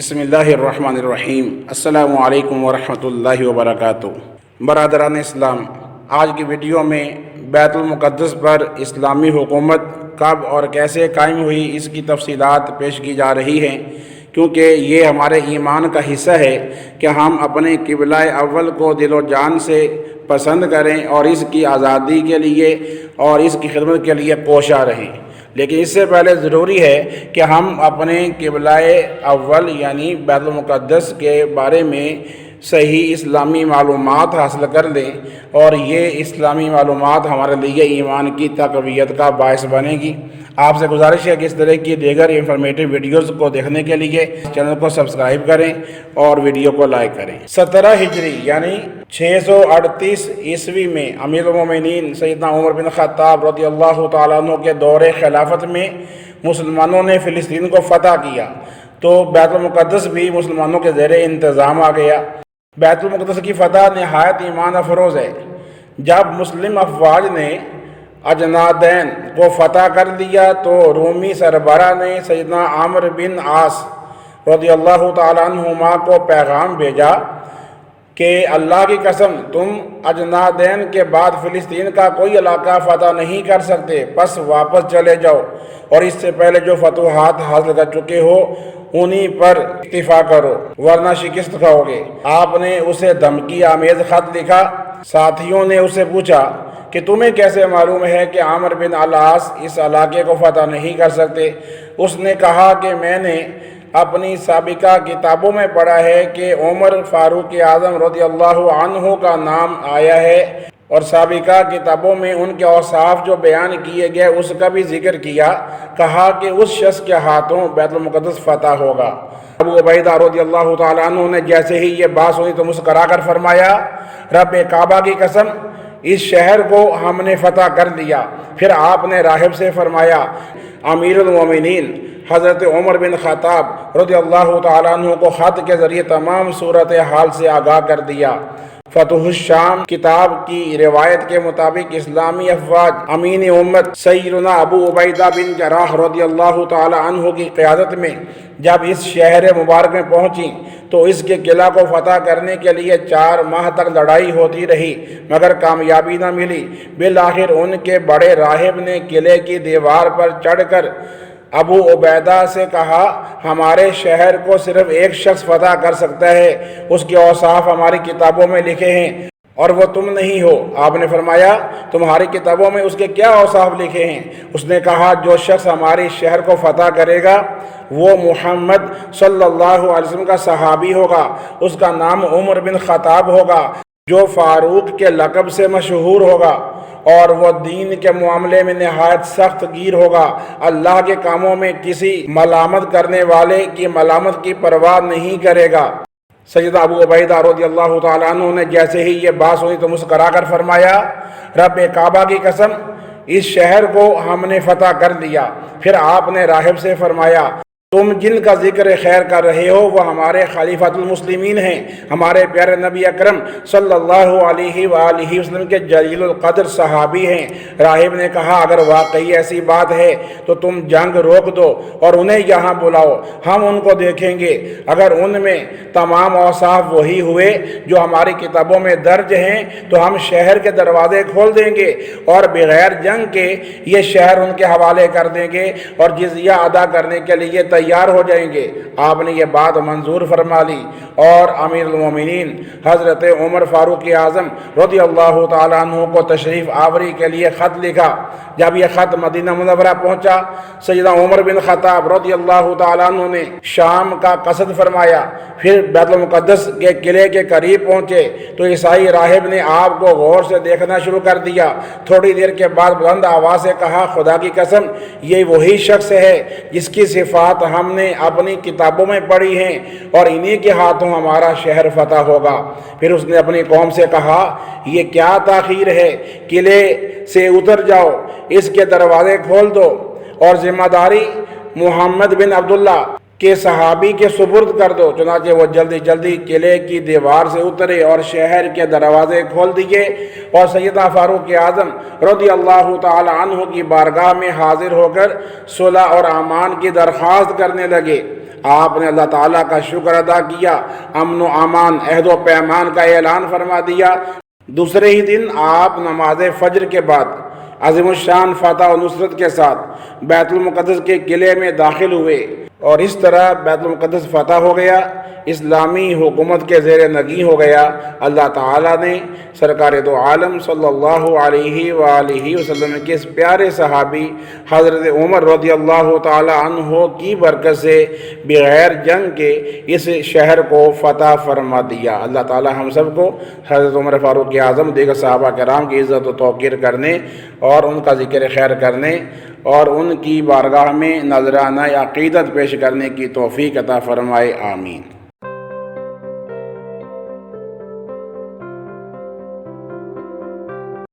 بسم اللہ الرحمن الرحیم۔ السلام علیکم ورحمۃ اللہ وبرکاتہ۔ برادران اسلام، آج کی ویڈیو میں بیت المقدس پر اسلامی حکومت کب اور کیسے قائم ہوئی اس کی تفصیلات پیش کی جا رہی ہیں، کیونکہ یہ ہمارے ایمان کا حصہ ہے کہ ہم اپنے قبلہ اول کو دل و جان سے پسند کریں اور اس کی آزادی کے لیے اور اس کی خدمت کے لیے کوشاں رہیں۔ لیکن اس سے پہلے ضروری ہے کہ ہم اپنے قبلہ اول یعنی بیت المقدس کے بارے میں صحیح اسلامی معلومات حاصل کر لیں، اور یہ اسلامی معلومات ہمارے لیے ایمان کی تقویت کا باعث بنے گی۔ آپ سے گزارش ہے کہ اس طرح کی دیگر انفارمیٹیو ویڈیوز کو دیکھنے کے لیے چینل کو سبسکرائب کریں اور ویڈیو کو لائک کریں۔ 17 ہجری یعنی 638 عیسوی میں امیر المومنین سیدنا عمر بن خطاب رضی اللہ تعالیٰ عنہ کے دور خلافت میں مسلمانوں نے فلسطین کو فتح کیا، تو بیت المقدس بھی مسلمانوں کے زیر انتظام آ گیا۔ بیت المقدس کی فتح نہایت ایمان افروز ہے۔ جب مسلم افواج نے اجنادین کو فتح کر لیا تو رومی سربراہ نے سیدنا عمرو بن عاص رضی اللہ تعالیٰ عنہما کو پیغام بھیجا کہ اللہ کی قسم تم اجنادین کے بعد فلسطین کا کوئی علاقہ فتح نہیں کر سکتے، پس واپس چلے جاؤ اور اس سے پہلے جو فتوحات حاصل کر چکے ہو انہی پر اکتفا کرو ورنہ شکست کھاؤ گے۔ آپ نے اسے دھمکی آمیز خط لکھا۔ ساتھیوں نے اسے پوچھا کہ تمہیں کیسے معلوم ہے کہ عمرو بن العاص اس علاقے کو فتح نہیں کر سکتے؟ اس نے کہا کہ میں نے اپنی سابقہ کتابوں میں پڑھا ہے کہ عمر فاروق اعظم رضی اللہ عنہ کا نام آیا ہے، اور سابقہ کتابوں میں ان کے اوصاف جو بیان کیے گئے اس کا بھی ذکر کیا۔ کہا کہ اس شخص کے ہاتھوں بیت المقدس فتح ہوگا۔ ابو عبیدہ رضی اللہ تعالیٰ عنہ نے جیسے ہی یہ بات سنی تو مسکرا کر فرمایا، رب کعبہ کی قسم اس شہر کو ہم نے فتح کر لیا۔ پھر آپ نے راہب سے فرمایا، امیر المومنین حضرت عمر بن خطاب رضی اللہ تعالیٰ عنہ کو خط کے ذریعے تمام صورتحال سے آگاہ کر دیا۔ فتح الشام کتاب کی روایت کے مطابق اسلامی افواج امین امت سیدنا ابو عبیدہ بن جراح رضی اللہ تعالیٰ عنہ کی قیادت میں جب اس شہر مبارک میں پہنچیں تو اس کے قلعہ کو فتح کرنے کے لیے 4 ماہ تک لڑائی ہوتی رہی، مگر کامیابی نہ ملی۔ بالآخر ان کے بڑے راہب نے قلعے کی دیوار پر چڑھ کر ابو عبیدہ سے کہا، ہمارے شہر کو صرف ایک شخص فتح کر سکتا ہے، اس کے اوصاف ہماری کتابوں میں لکھے ہیں اور وہ تم نہیں ہو۔ آپ نے فرمایا، تمہاری کتابوں میں اس کے کیا اوصاف لکھے ہیں؟ اس نے کہا، جو شخص ہمارے شہر کو فتح کرے گا وہ محمد صلی اللہ علیہ وسلم کا صحابی ہوگا، اس کا نام عمر بن خطاب ہوگا، جو فاروق کے لقب سے مشہور ہوگا، اور وہ دین کے معاملے میں نہایت سخت گیر ہوگا، اللہ کے کاموں میں کسی ملامت کرنے والے کی ملامت کی پرواہ نہیں کرے گا۔ سیدنا ابو عبیدہ رضی اللہ تعالیٰ عنہ نے جیسے ہی یہ بات سنی تو مسکرا کر فرمایا، رب کعبہ کی قسم اس شہر کو ہم نے فتح کر لیا۔ پھر آپ نے راہب سے فرمایا، تم جن کا ذکر خیر کر رہے ہو وہ ہمارے خلیفۃ المسلمین ہیں، ہمارے پیارے نبی اکرم صلی اللہ علیہ وآلہ وسلم کے جلیل القدر صحابی ہیں۔ راہب نے کہا، اگر واقعی ایسی بات ہے تو تم جنگ روک دو اور انہیں یہاں بلاؤ، ہم ان کو دیکھیں گے۔ اگر ان میں تمام اوصاف وہی ہوئے جو ہماری کتابوں میں درج ہیں تو ہم شہر کے دروازے کھول دیں گے اور بغیر جنگ کے یہ شہر ان کے حوالے کر دیں گے اور جزیہ ادا کرنے کے لیے تیار ہو جائیں گے۔ آپ نے یہ بات منظور فرما لی اور امیر المومنین حضرت عمر فاروق اعظم رضی اللہ تعالیٰ عنہ کو تشریف آوری کے لیے خط لکھا۔ جب یہ خط مدینہ منورہ پہنچا، سیدنا عمر بن خطاب رضی اللہ تعالیٰ عنہ نے شام کا قصد فرمایا، پھر بیت المقدس کے قلعے کے قریب پہنچے تو عیسائی راہب نے آپ کو غور سے دیکھنا شروع کر دیا۔ تھوڑی دیر کے بعد بلند آواز سے کہا، خدا کی قسم یہ وہی شخص ہے جس کی صفات ہم نے اپنی کتابوں میں پڑھی ہیں، اور انہی کے ہاتھوں ہمارا شہر فتح ہوگا۔ پھر اس نے اپنی قوم سے کہا، یہ کیا تاخیر ہے، قلعے سے اتر جاؤ، اس کے دروازے کھول دو اور ذمہ داری محمد بن عبداللہ کے صحابی کے سپرد کر دو۔ چنانچہ وہ جلدی جلدی قلعے کی دیوار سے اترے اور شہر کے دروازے کھول دیے اور سیدنا فاروق اعظم رضی اللہ تعالی عنہ کی بارگاہ میں حاضر ہو کر صلح اور امان کی درخواست کرنے لگے۔ آپ نے اللہ تعالیٰ کا شکر ادا کیا، امن و امان، عہد و پیمان کا اعلان فرما دیا۔ دوسرے ہی دن آپ نماز فجر کے بعد عظیم الشان فتح و نصرت کے ساتھ بیت المقدس کے قلعے میں داخل ہوئے، اور اس طرح بیت المقدس فتح ہو گیا، اسلامی حکومت کے زیر نگیں ہو گیا۔ اللہ تعالیٰ نے سرکار دو عالم صلی اللہ علیہ وآلہ وسلم کے اس پیارے صحابی حضرت عمر رضی اللہ تعالیٰ عنہ کی برکت سے بغیر جنگ کے اس شہر کو فتح فرما دیا۔ اللہ تعالیٰ ہم سب کو حضرت عمر فاروق اعظم دیگر صحابہ کرام کی عزت و توقیر کرنے اور ان کا ذکر خیر کرنے اور ان کی بارگاہ میں نذرانہ عقیدت پیش کرنے کی توفیق عطا فرمائے، آمین۔